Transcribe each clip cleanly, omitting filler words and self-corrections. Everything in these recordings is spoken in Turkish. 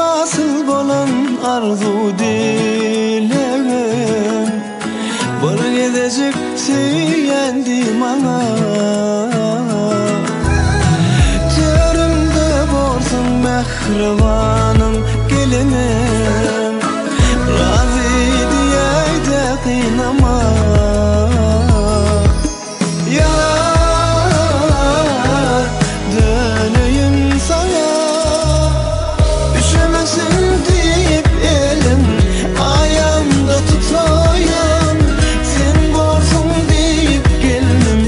asıl bolan arzu dileğim, bir gidecek seyendim ana. Törümde borsun mehribanım gelinim, razı diyey de kıynama. Yar döneyim sana, üşümesin deyip elim ayağımda tutayım. Sen borsun deyip geldim,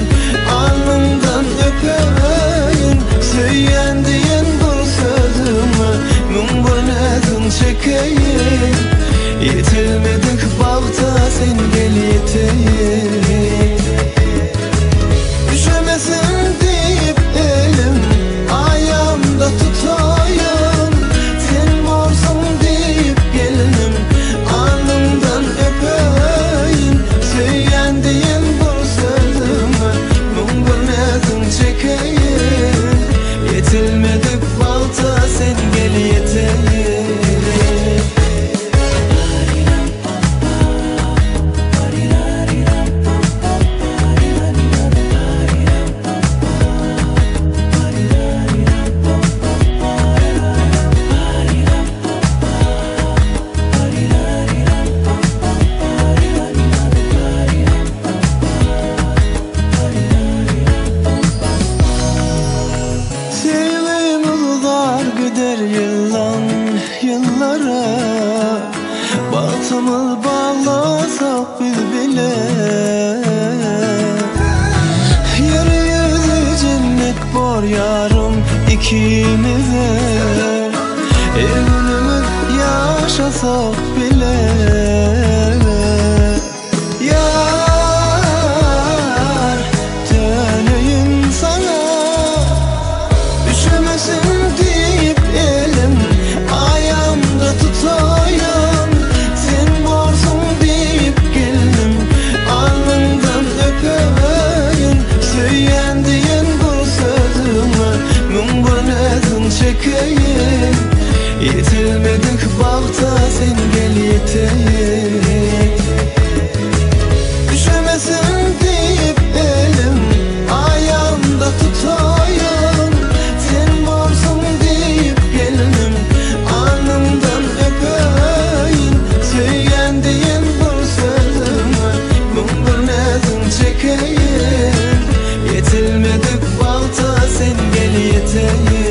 alnımdan öpeyim. Söyleyen diyen bu sözümü min bir nezin çekeyim. Yetilmedik bağda sen gel yeteyim. Üşümesin deyip elim ayağımda tutayım. Sen borsun deyip geldim, alnımdan öpeyim. Söyleyen diyen bu sözümü min bir nezin çekeyim. Yetilmedik bağda sen gel yeteyim. Gider yıldan yıllara, batımız bağlasak biz bile. Yeryüzü cennet var yarım ikimize, evlenip yaşasak bile. Yar döneyim sana, üşümesin deyip elim ayağımda tutayım. Sen borsun deyip geldim, alnımdan öpeyim. Söyleyen diyen bu sözümü min bir nezin çekeyim. Yetilmedik bağda sen gel yeteyim. Üşümesin deyip elim ayağımda tutayım. Sen borsun deyip geldim, alnımdan öpeyim. Söyleyen diyen bu sözümü min bir nezin çekeyim. Yetilmedik bağda sen gel yeteyim.